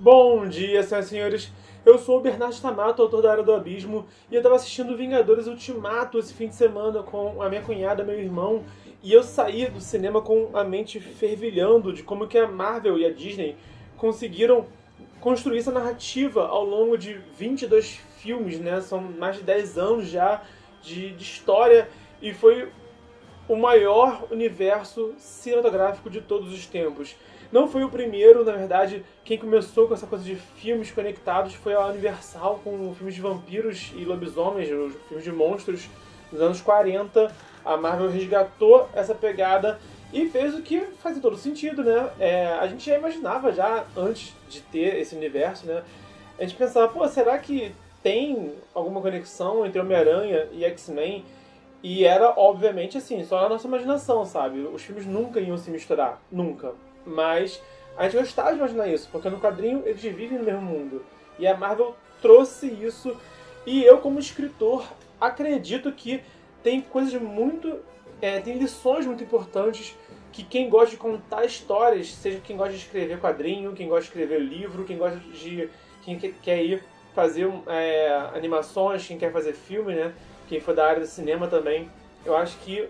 Bom dia, senhoras e senhores. Eu sou o Bernardo Stamato, autor da Era do Abismo, e eu estava assistindo Vingadores Ultimato esse fim de semana com a minha cunhada, meu irmão, e eu saí do cinema com a mente fervilhando de como que a Marvel e a Disney conseguiram construir essa narrativa ao longo de 22 filmes, né? São mais de 10 anos já de história, e foi o maior universo cinematográfico de todos os tempos. Não foi o primeiro, na verdade, quem começou com essa coisa de filmes conectados foi a Universal, com filmes de vampiros e lobisomens, os filmes de monstros, nos anos 40. A Marvel resgatou essa pegada e fez o que fazia todo sentido, né? A gente já imaginava, já antes de ter esse universo, né? A gente pensava, pô, será que tem alguma conexão entre Homem-Aranha e X-Men? E era, obviamente, assim, só na nossa imaginação, sabe? Os filmes nunca iam se misturar, nunca. Mas a gente gostava de imaginar isso, porque no quadrinho eles vivem no mesmo mundo. E a Marvel trouxe isso, e eu, como escritor, acredito que tem coisas muito... tem lições muito importantes que quem gosta de contar histórias, seja quem gosta de escrever quadrinho, quem gosta de escrever livro, quem quer ir fazer animações, quem quer fazer filme, né? Quem for da área do cinema também. Eu acho que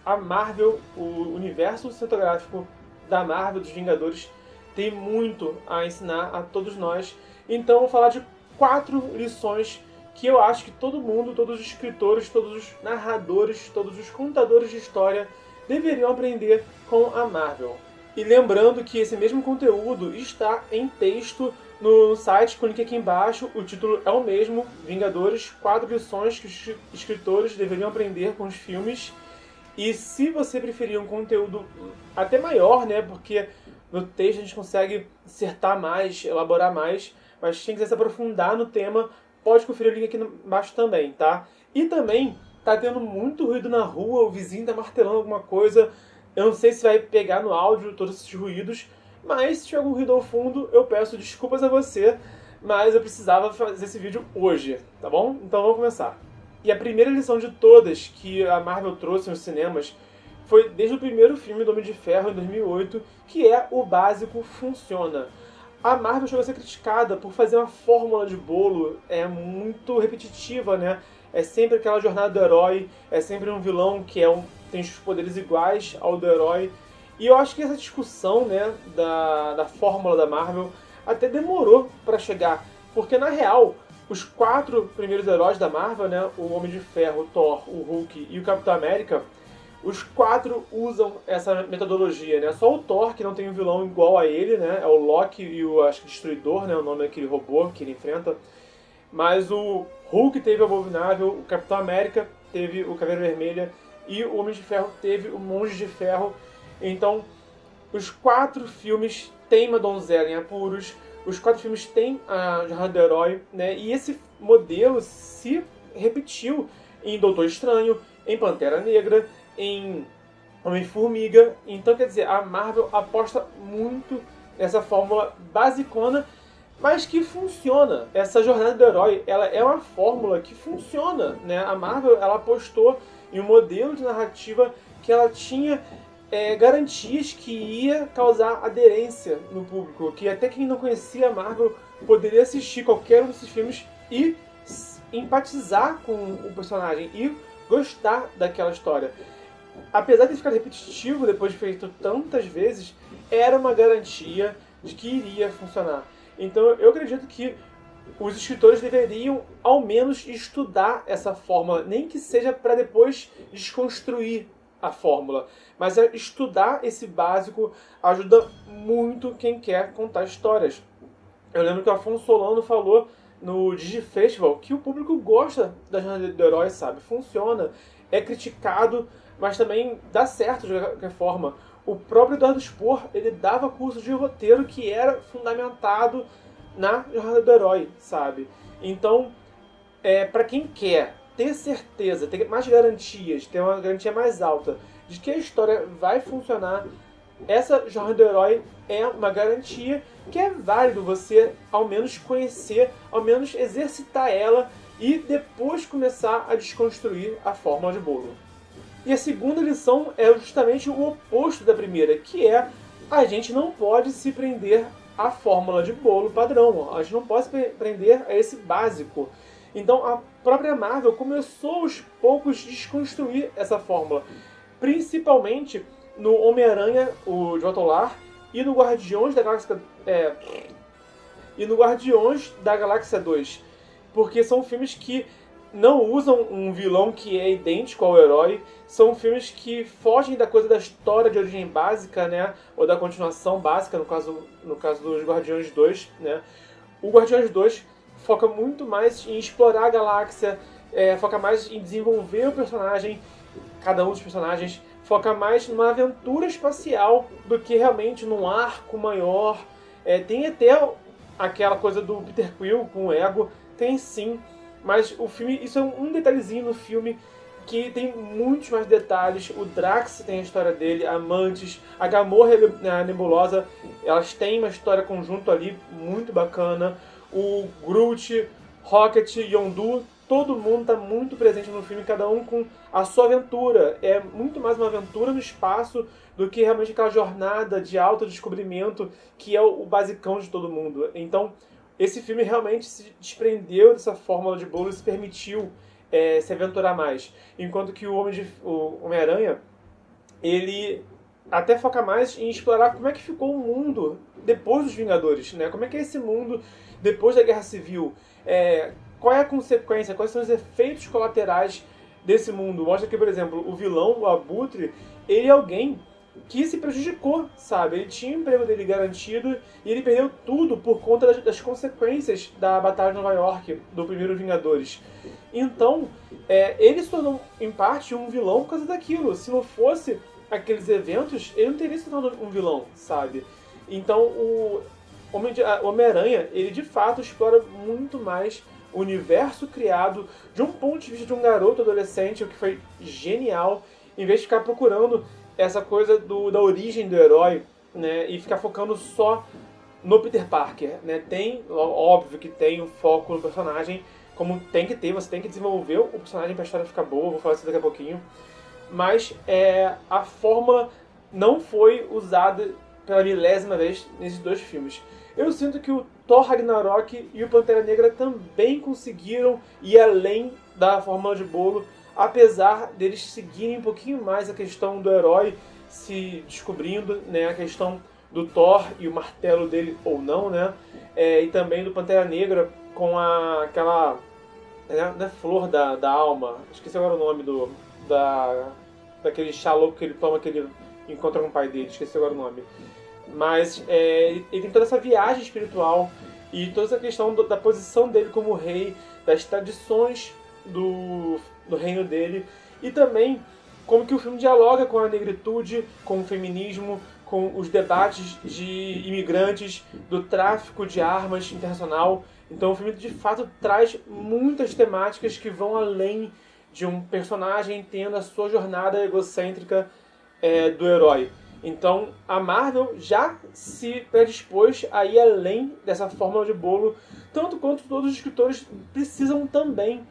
a Marvel, o universo cinematográfico da Marvel, dos Vingadores, tem muito a ensinar a todos nós. Então eu vou falar de 4 lições que eu acho que todo mundo, todos os escritores, todos os narradores, todos os contadores de história deveriam aprender com a Marvel. E lembrando que esse mesmo conteúdo está em texto no site, com o link aqui embaixo. O título é o mesmo, Vingadores, 4 lições que os escritores deveriam aprender com os filmes. E se você preferir um conteúdo até maior, né, porque no texto a gente consegue acertar mais, elaborar mais, mas quem quiser se aprofundar no tema, pode conferir o link aqui embaixo também, tá? E também tá tendo muito ruído na rua, o vizinho tá martelando alguma coisa. Eu não sei se vai pegar no áudio todos esses ruídos, mas se tiver algum ruído ao fundo, eu peço desculpas a você, mas eu precisava fazer esse vídeo hoje, tá bom? Então vamos começar. E a primeira lição de todas que a Marvel trouxe nos cinemas foi desde o primeiro filme do Homem de Ferro, em 2008, que é o básico funciona. A Marvel chegou a ser criticada por fazer uma fórmula de bolo muito repetitiva, né? É sempre aquela jornada do herói, é sempre um vilão que tem os poderes iguais ao do herói. E eu acho que essa discussão, né, da fórmula da Marvel até demorou para chegar, porque na real os 4 primeiros heróis da Marvel, né, o Homem de Ferro, o Thor, o Hulk e o Capitão América, os 4 usam essa metodologia, né? Só o Thor que não tem um vilão igual a ele, né? É o Loki e o Destruidor, né? O nome daquele robô que ele enfrenta. Mas o Hulk teve o Abominável, o Capitão América teve o Caveira Vermelha e o Homem de Ferro teve o Monge de Ferro. Então, os 4 filmes têm uma donzela em apuros, os 4 filmes têm a jornada do herói, né? E esse modelo se repetiu em Doutor Estranho, em Pantera Negra, em Homem-Formiga. Então, quer dizer, a Marvel aposta muito nessa fórmula basicona, mas que funciona. Essa jornada do herói, ela é uma fórmula que funciona, né? A Marvel, ela apostou em um modelo de narrativa que ela tinha garantias que ia causar aderência no público, que até quem não conhecia a Marvel poderia assistir qualquer um desses filmes e empatizar com o personagem e gostar daquela história. Apesar de ficar repetitivo depois de feito tantas vezes, era uma garantia de que iria funcionar. Então eu acredito que os escritores deveriam ao menos estudar essa fórmula, nem que seja para depois desconstruir a fórmula. Mas estudar esse básico ajuda muito quem quer contar histórias. Eu lembro que o Afonso Solano falou no DigiFestival que o público gosta da jornada do herói, sabe? Funciona, é criticado, mas também dá certo de qualquer forma. O próprio Eduardo Spor, ele dava curso de roteiro que era fundamentado na jornada do herói, sabe? Então, para quem quer ter certeza, ter mais garantias, ter uma garantia mais alta de que a história vai funcionar, essa jornada do herói é uma garantia que é válido você ao menos conhecer, ao menos exercitar ela e depois começar a desconstruir a fórmula de bolo. E a segunda lição é justamente o oposto da primeira, que é a gente não pode se prender a fórmula de bolo padrão. A gente não pode se prender a esse básico. Então a própria Marvel começou aos poucos a desconstruir essa fórmula. Principalmente no Homem-Aranha, o de Volta ao Lar, e no Guardiões da Galáxia 2. Porque são filmes que não usam um vilão que é idêntico ao herói. São filmes que fogem da coisa da história de origem básica, né? Ou da continuação básica, no caso dos Guardiões 2, né? O Guardiões 2 foca muito mais em explorar a galáxia, foca mais em desenvolver o personagem, cada um dos personagens, foca mais numa aventura espacial do que realmente num arco maior. Tem até aquela coisa do Peter Quill com o ego, tem sim, mas o filme, isso é um detalhezinho no filme que tem muitos mais detalhes. O Drax tem a história dele, a Mantis, a Gamorra e a Nebulosa, elas têm uma história conjunto ali muito bacana. O Groot, Rocket, Yondu, todo mundo está muito presente no filme, cada um com a sua aventura. É muito mais uma aventura no espaço do que realmente aquela jornada de autodescobrimento que é o basicão de todo mundo. Então, esse filme realmente se desprendeu dessa fórmula de bolo e se permitiu se aventurar mais. Enquanto que o Homem-Aranha, ele até foca mais em explorar como é que ficou o mundo depois dos Vingadores, né? Como é que é esse mundo depois da Guerra Civil? Qual é a consequência? Quais são os efeitos colaterais desse mundo? Mostra que, por exemplo, o vilão, o Abutre, ele é alguém que se prejudicou, sabe? Ele tinha o emprego dele garantido e ele perdeu tudo por conta das consequências da Batalha de Nova York, do primeiro Vingadores. Então, ele se tornou, em parte, um vilão por causa daquilo. Se não fosse aqueles eventos, ele não teria se tornado um vilão, sabe? Então, o Homem-Aranha, ele de fato explora muito mais o universo criado de um ponto de vista de um garoto adolescente, o que foi genial, em vez de ficar procurando essa coisa da origem do herói, né, e ficar focando só no Peter Parker, né? Tem, óbvio que tem o foco no personagem, como tem que ter, você tem que desenvolver o personagem pra história ficar boa, vou falar isso daqui a pouquinho, mas a fórmula não foi usada pela milésima vez nesses dois filmes. Eu sinto que o Thor Ragnarok e o Pantera Negra também conseguiram ir além da fórmula de bolo, apesar deles seguirem um pouquinho mais a questão do herói se descobrindo, né, a questão do Thor e o martelo dele ou não, né, e também do Pantera Negra com aquela né, flor da alma, esqueci agora o nome daquele chá louco que ele toma, que ele encontra com o pai dele, esqueci agora o nome. Mas ele tem toda essa viagem espiritual e toda essa questão da posição dele como rei, das tradições do reino dele, e também como que o filme dialoga com a negritude, com o feminismo, com os debates de imigrantes, do tráfico de armas internacional. Então o filme de fato traz muitas temáticas que vão além de um personagem tendo a sua jornada egocêntrica do herói. Então a Marvel já se predispôs a ir além dessa fórmula de bolo, tanto quanto todos os escritores precisam também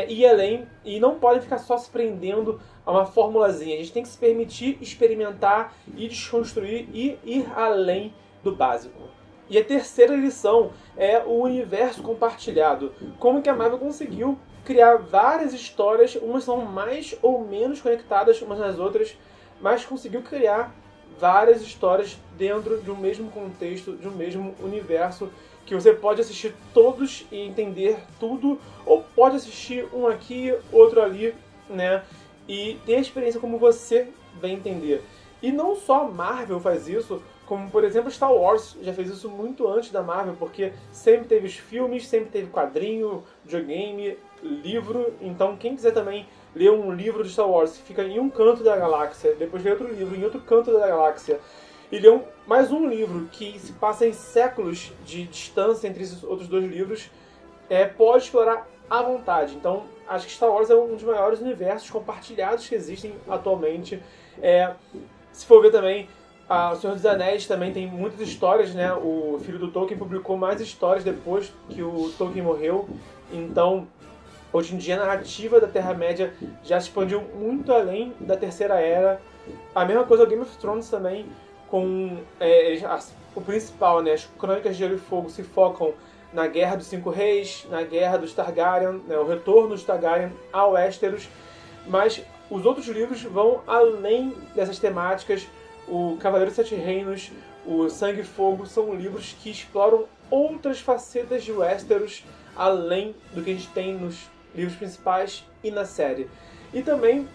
ir além e não podem ficar só se prendendo a uma formulazinha. A gente tem que se permitir experimentar e desconstruir e ir além do básico. E a terceira lição é o universo compartilhado. Como que a Marvel conseguiu criar várias histórias, umas são mais ou menos conectadas umas nas outras, mas conseguiu criar várias histórias dentro de um mesmo contexto, de um mesmo universo, que você pode assistir todos e entender tudo, ou pode assistir um aqui, outro ali, né? E ter a experiência como você vai entender. E não só a Marvel faz isso, como por exemplo Star Wars já fez isso muito antes da Marvel, porque sempre teve os filmes, sempre teve quadrinho, videogame, livro. Então quem quiser também ler um livro de Star Wars que fica em um canto da galáxia, depois ler outro livro em outro canto da galáxia, e ler mais um livro que se passa em séculos de distância entre esses outros dois livros, pode explorar à vontade. Então, acho que Star Wars é um dos maiores universos compartilhados que existem atualmente. Se for ver também, O Senhor dos Anéis também tem muitas histórias, né? O filho do Tolkien publicou mais histórias depois que o Tolkien morreu. Então, hoje em dia, a narrativa da Terra-média já se expandiu muito além da Terceira Era. A mesma coisa o Game of Thrones também, com o principal, né, as Crônicas de Gelo e Fogo se focam na Guerra dos Cinco Reis, na Guerra dos Targaryen, né, o retorno dos Targaryen a Westeros, mas os outros livros vão além dessas temáticas. O Cavaleiro dos Sete Reinos, o Sangue e Fogo são livros que exploram outras facetas de Westeros além do que a gente tem nos livros principais e na série. E também,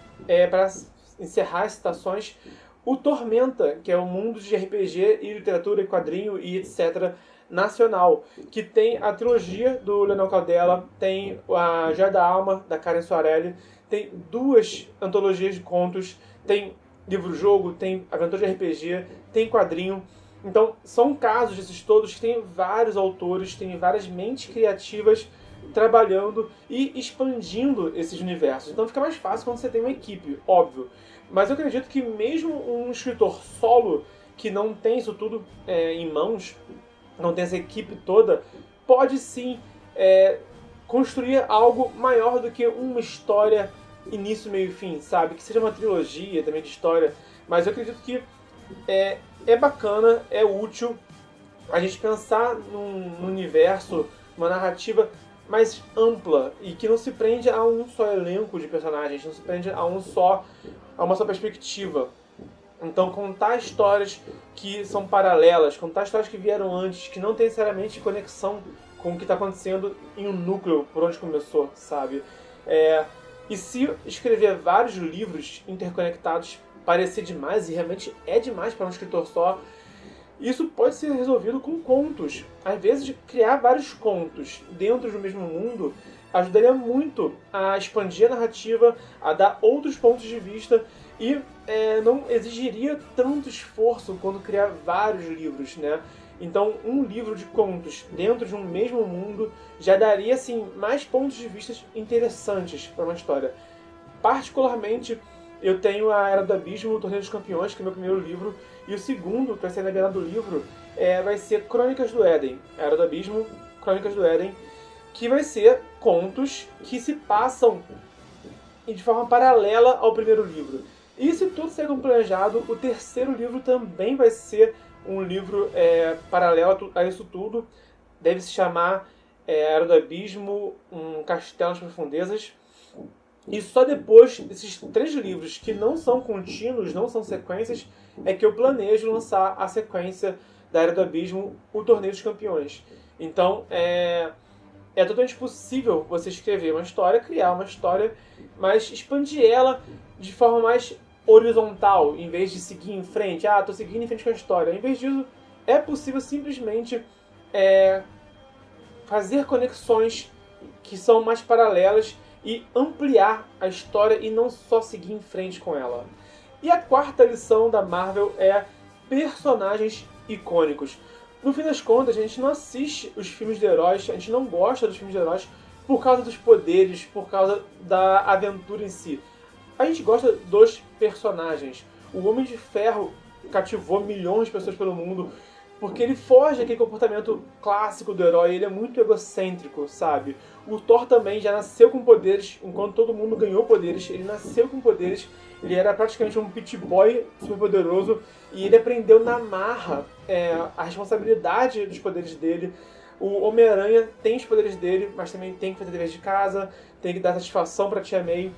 para encerrar as citações, o Tormenta, que é o mundo de RPG e literatura e quadrinho e etc. nacional, que tem a trilogia do Leonel Caldela, tem a Joia da Alma, da Karen Soarelli, tem 2 antologias de contos, tem livro-jogo, tem aventura de RPG, tem quadrinho. Então, são casos desses todos que tem vários autores, tem várias mentes criativas trabalhando e expandindo esses universos. Então fica mais fácil quando você tem uma equipe, óbvio. Mas eu acredito que mesmo um escritor solo que não tem isso tudo em mãos, não tem essa equipe toda, pode sim construir algo maior do que uma história início, meio e fim, sabe? Que seja uma trilogia também de história. Mas eu acredito que é bacana, é útil a gente pensar num universo, uma narrativa mais ampla e que não se prende a um só elenco de personagens, não se prende a uma só perspectiva. Então, contar histórias que são paralelas, contar histórias que vieram antes, que não tem necessariamente conexão com o que está acontecendo em um núcleo por onde começou, sabe? E se escrever vários livros interconectados parecer demais, e realmente é demais para um escritor só, isso pode ser resolvido com contos. Às vezes, criar vários contos dentro do mesmo mundo ajudaria muito a expandir a narrativa, a dar outros pontos de vista e não exigiria tanto esforço quando criar vários livros, né? Então, um livro de contos dentro de um mesmo mundo já daria assim, mais pontos de vista interessantes para uma história. Particularmente, eu tenho a Era do Abismo, o Torneio dos Campeões, que é o meu primeiro livro, e o segundo, que vai ser na beirada do livro, vai ser Crônicas do Éden. A Era do Abismo, Crônicas do Éden, que vai ser contos que se passam de forma paralela ao primeiro livro. E se tudo ser como planejado, o terceiro livro também vai ser um livro paralelo a isso tudo. Deve se chamar Era do Abismo, um Castelo nas Profundezas. E só depois desses 3 livros, que não são contínuos, não são sequências, é que eu planejo lançar a sequência da Era do Abismo, o Torneio dos Campeões. Então, é totalmente possível você escrever uma história, criar uma história, mas expandir ela de forma mais horizontal, em vez de seguir em frente. Estou seguindo em frente com a história. Em vez disso, é possível simplesmente fazer conexões que são mais paralelas e ampliar a história e não só seguir em frente com ela. E a 4ª lição da Marvel é personagens icônicos. No fim das contas, a gente não assiste os filmes de heróis, a gente não gosta dos filmes de heróis por causa dos poderes, por causa da aventura em si. A gente gosta dos personagens. O Homem de Ferro cativou milhões de pessoas pelo mundo porque ele foge daquele comportamento clássico do herói, ele é muito egocêntrico, sabe? O Thor também já nasceu com poderes, enquanto todo mundo ganhou poderes, ele nasceu com poderes, ele era praticamente um pit boy super poderoso, e ele aprendeu na marra a responsabilidade dos poderes dele. O Homem-Aranha tem os poderes dele, mas também tem que fazer deveres de casa, tem que dar satisfação pra Tia May.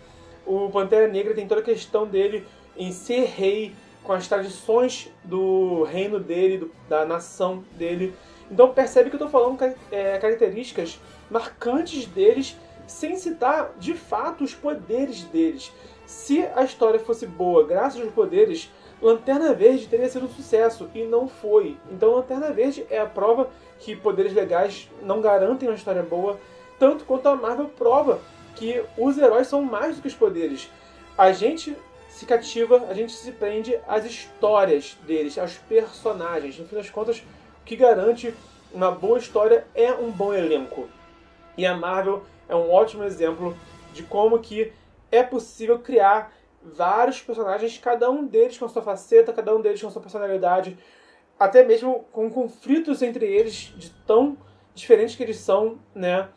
O Pantera Negra tem toda a questão dele em ser rei, com as tradições do reino dele, da nação dele. Então percebe que eu estou falando características marcantes deles, sem citar de fato os poderes deles. Se a história fosse boa graças aos poderes, Lanterna Verde teria sido um sucesso, e não foi. Então Lanterna Verde é a prova que poderes legais não garantem uma história boa, tanto quanto a Marvel prova que os heróis são mais do que os poderes. A gente se cativa, a gente se prende às histórias deles, aos personagens. No fim das contas, o que garante uma boa história é um bom elenco. E a Marvel é um ótimo exemplo de como que é possível criar vários personagens, cada um deles com a sua faceta, cada um deles com a sua personalidade, até mesmo com conflitos entre eles, de tão diferentes que eles são, né?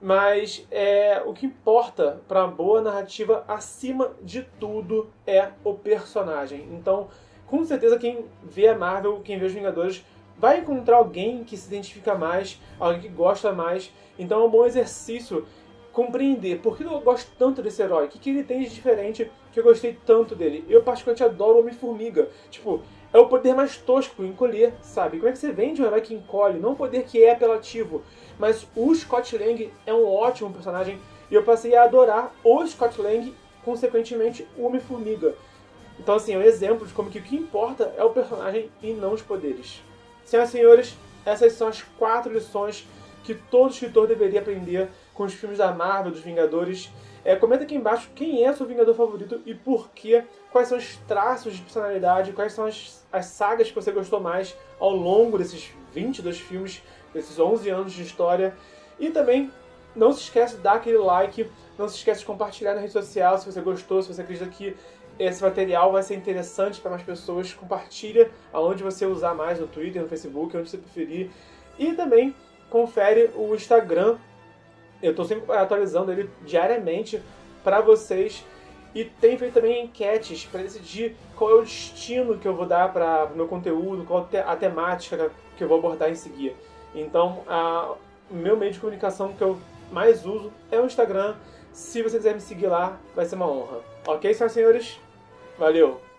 Mas o que importa para uma boa narrativa, acima de tudo, é o personagem. Então, com certeza quem vê a Marvel, quem vê os Vingadores, vai encontrar alguém que se identifica mais, alguém que gosta mais. Então é um bom exercício compreender por que eu gosto tanto desse herói, o que ele tem de diferente que eu gostei tanto dele. Eu particularmente adoro o Homem-Formiga. Tipo, é o poder mais tosco, encolher, sabe? Como é que você vende um herói que encolhe? Não um poder que é apelativo. Mas o Scott Lang é um ótimo personagem e eu passei a adorar o Scott Lang, consequentemente o Homem-Formiga. Então, assim, é um exemplo de como que o que importa é o personagem e não os poderes. Senhoras e senhores, essas são as 4 lições que todo escritor deveria aprender com os filmes da Marvel, dos Vingadores. Comenta aqui embaixo quem é o seu Vingador favorito e por quê, quais são os traços de personalidade, quais são as sagas que você gostou mais ao longo desses 22 filmes, desses 11 anos de história. E também não se esquece de dar aquele like, não se esquece de compartilhar na rede social se você gostou, se você acredita que esse material vai ser interessante para mais pessoas. Compartilha aonde você usar mais, no Twitter, no Facebook, onde você preferir. E também confere o Instagram. Eu estou sempre atualizando ele diariamente para vocês. E tenho feito também enquetes para decidir qual é o destino que eu vou dar para o meu conteúdo, qual a temática que eu vou abordar em seguida. Então, o meu meio de comunicação que eu mais uso é o Instagram. Se você quiser me seguir lá, vai ser uma honra. Ok, senhoras e senhores? Valeu!